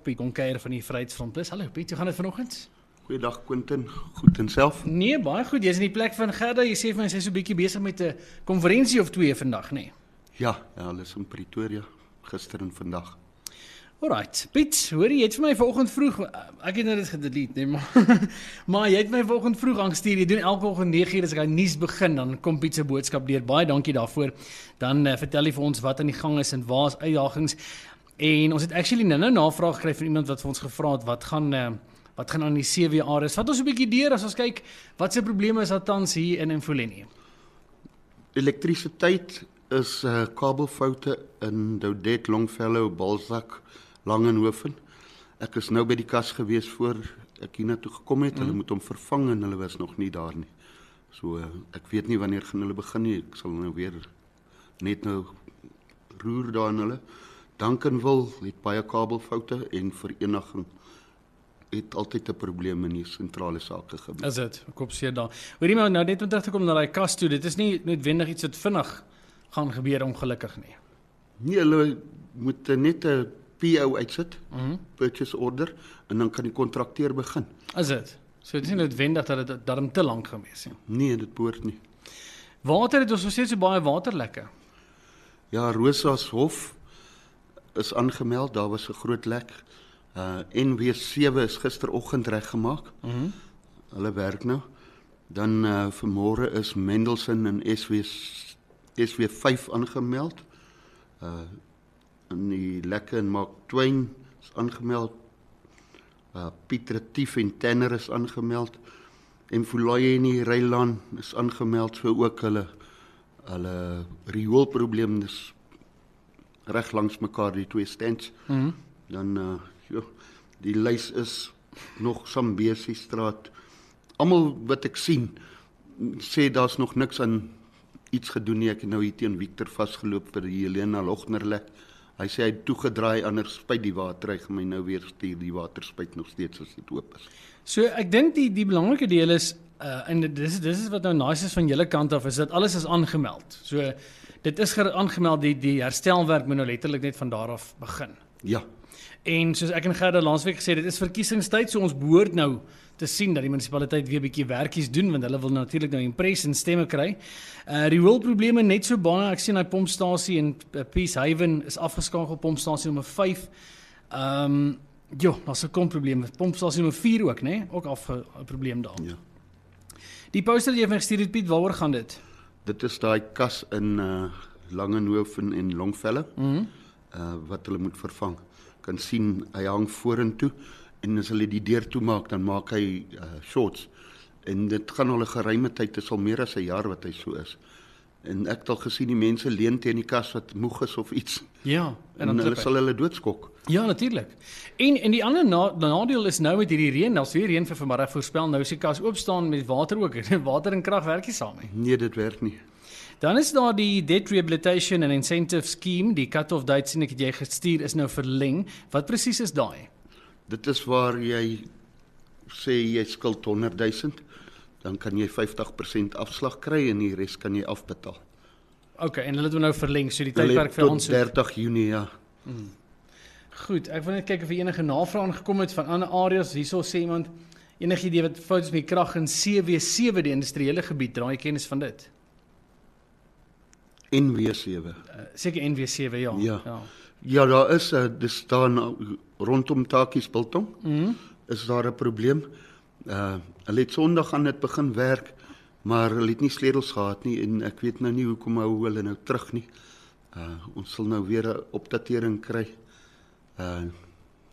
Piet Onkeier van die Vryheidsfront Plus. Hallo Piet, hoe gaan dit vanoggend? Goeiedag Quentin, goed en self? Nee, baie goed. Jy's in die plek van Gerda. Jy sê vir my sy's so 'n bietjie besig met 'n konferensie of twee vandag, nee. Ja, hulle is in Pretoria gister en vandag. Alright, Piet, hoor jy het vir my vanoggend vroeg, ek het nou dit gedelete, nee, maar, maar jy het my vanoggend vroeg aangestuur, jy doen elke oggend 9:00 as ek aan nuus begin, dan kom Piet se boodskap deur, baie dankie daarvoor, dan vertel jy vir ons wat aan die gang is en waar is uitdagings, en ons het actually nou navraag gekry van iemand wat vir ons gevra het, wat gaan aan die CWA is, vat ons 'n bietjie deur, as ons kyk, wat se probleme is daar tans hier in Mfuleni? Elektrisiteit is kabelfoute in Doudet, Longfellow, Balzac, Langenhoven. Ek is nou by die kas gewees voor ek hiernatoe gekom het, hulle moet hom vervang en hulle was nog nie daar nie. So ek weet nie wanneer gaan hulle begin nie, ek sal nou weer net nou roer daar in hulle. Duncanville het baie kabelfoute en vereniging het altyd 'n probleem in die sentrale sake gebied. Is dit, ek hoop seer daar. Hoorie maar, nou net om terug te kom na daai kas toe, dit is nie noodwendig iets wat vinnig gaan gebeur ongelukkig nie. Nee, hulle moet net 'n PO uitsit, purchase order, en dan kan die kontrakteur begin. Is dit? So dit is nie noodwendig dat dit daarom te lank gaan wees nie. Nee, dit behoort nie. Water het ons nog steeds so baie waterlekke. Ja, Rosashof is aangemeld, daar was 'n groot lek. NW7 is gisteroggend reggemaak. Hulle werk nou. Dan vanmôre is Mendelssohn en SW5 aangemeld. In die lekke in Mark Twain is aangemeld. Piet Retief en Tanner is aangemeld. Mfuleni Reiland is aangemeld, so ook hulle rioolprobleem is reg langs mekaar die twee stands. Dan die lys is nog Sambesistraat. Almal wat ek sien sê daar's nog niks aan iets gedoen nie. Ek het nou hier teen Victor vasgeloop vir die Helena Lognerlek. Hy sê hy het toegedraai, anders spuit die water, hy gaan my nou weer stuur, die water spuit nog steeds as dit oop is. So ek dink die belangrike deel is, en dis is wat nou nice is van julle kant af, is dat alles is aangemeld. So dit is aangemeld, die herstelwerk moet nou letterlik net van daar af begin. Ja. En soos ek en Gerda laasweek gesê, dit is verkiesingstyd, so ons behoort nou te sien dat die munisipaliteit weer 'n bietjie werkies doen, want hulle wil natuurlik nou impres en stemme kry. Rioolprobleme net so baie, ek sien hy pompstasie in Peace Haven is afgeskakel, pompstasie nommer 5. Daar's 'n kom probleem, pompstasie nommer 4 ook, né? Ook 'n probleem daar. Ja. Die poster wat jy vir gestuur het, Piet, waaroor gaan dit? Dit is daai kas in Langenhoven en Longfellow, wat hulle moet vervang. Kan sien, hy hang vorentoe, en as hulle die deur toemaak, dan maak hy shorts. En dit gaan al 'n geruime tyd, dit is al meer as 'n jaar wat hy so is. En ek het al gesien die mense leun teen die kas wat moeg is of iets. Ja, en hulle sal hulle doodskok. Ja, natuurlik. En die ander nadeel is nou met hierdie reën, daar's weer reën vir vanmiddag voorspel, nou is die kas oop staan met water ook. Water en krag werk nie saam nie. Nee, dit werk nie. Dan is daar die Debt Rehabilitation and Incentive Scheme, die cut-off date sien ek het jy gestuur is nou verleng. Wat presies is daai? Dit is waar jy sê jy skuld 100 000, dan kan jy 50% afslag kry en die res kan jy afbetaal. OK, en hulle het nou verleng, so die tydperk vir ons tot 30 Junie, ja. Goed, ek wil net kyk of enige navrae gekom het van ander areas. Hierso sê iemand enige idee wat fout is met krag in CW7, die industriële gebied, draai jy kennis van dit? NW7. Seker NW7, ja. Ja, daar is, dis staan rondom Takies Biltong, is daar 'n probleem. Hulle het Sondag aan dit begin werk, maar hulle het nie sleutels gehad nie, en ek weet nou nie hoekom hou hulle nou terug nie. Ons sal nou weer 'n opdatering kry,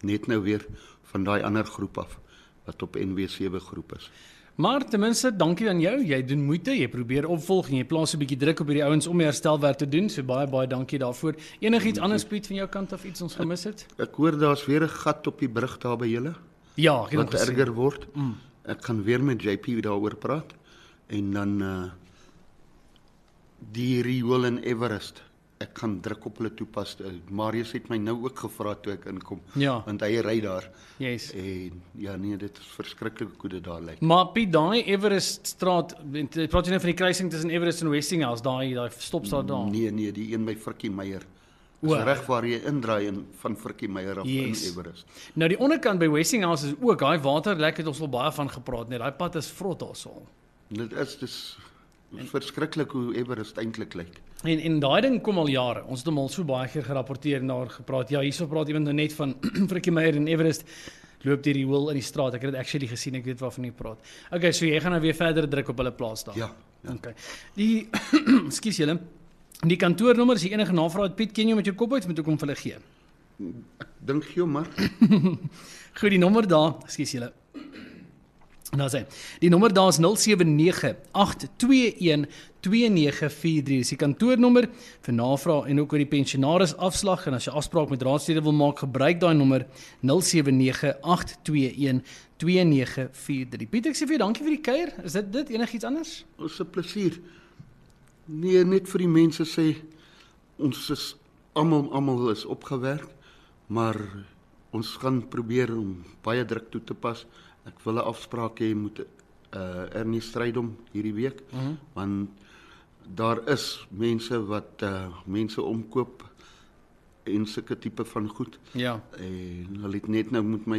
net nou weer van daai ander groep af, wat op NW7 groep is. Maar ten minste, dankie aan jou. Jy doen moeite, jy probeer opvolg en jy plaas 'n bietjie druk op hierdie ouens om die herstelwerk te doen. So baie dankie daarvoor. Enigiets anders Piet van jou kant af iets ons gemis het? Ek hoor daar's weer 'n gat op die brug daar by julle. Ja, ek het wat erger word. Ek gaan weer met JP daaroor praat. En dan die riool in Everest. Ek gaan druk op hulle toepas. Marius het my nou ook gevra toe ek inkom, want hy ry daar. Yes. En ja nee, dit is verskriklik hoe dit daar lyk. Maar Piet, daai Everest straat, praat jy nou van die kruising tussen Everest en Westinghouse, daai stopstraat daar? Nee, die een by Frikkie Meyer. Dis reg waar jy indraai van Frikkie Meyer af in Everest. Nou die onderkant by Westinghouse is ook, daai waterlek het ons al baie van gepraat, net daai pad is vrot daarso. Dit is verskriklik hoe Everest eintlik lyk. En daai ding kom al jare. Ons het hom al so baie keer gerapporteer en daar gepraat. Ja, hierso praat iemand nou net van Frikkie Meyer en Everest loop deur die hoel in die straat. Ek het dit actually gesien, ek weet waarvan jy praat. Okay, so jy gaan nou weer verder druk op hulle plaas daar. Ja. Okay. Die ekskuus julle. Die kantoornommer, as jy enige navraag het, Piet, ken jy met jou kop uit, moet ek hom vir hulle gee. Ek dink jy maar. Goed, die nommer daar, ekskuus julle. Nou sê, die nommer daar is 079-821-2943. Dis die kantoornommer vir navraag en ook oor die pensionaris afslag. En as jy afspraak met raadslede wil maak, gebruik daai nommer 079-821-2943. Piet, ek sê vir jou dankie vir die kuier. Is dit enigiets anders? Ons 'n plesier. Nee, net vir die mense sê ons is almal is opgewerk, maar ons gaan probeer om baie druk toe te pas. Ek wil 'n afspraak hê met Ernie Strydom hierdie week, want daar is mense wat mense omkoop en sulke tipe van goed. Ja. En hulle het net nou met my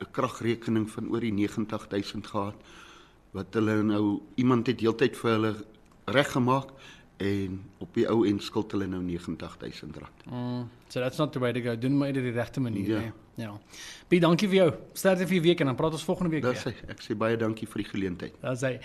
'n kragrekening van oor die 90,000 gehad wat hulle nou iemand het heeltyd vir hulle reggemaak en op die ou end skuld hulle nou R90,000. So that's not the way to go. Doen maar dit die regte manier, Ja. hè. Ja. Piet, dankie vir jou. Sterkte vir die week en dan praat ons volgende week weer. Ek sê baie dankie vir die geleentheid. Dis hy.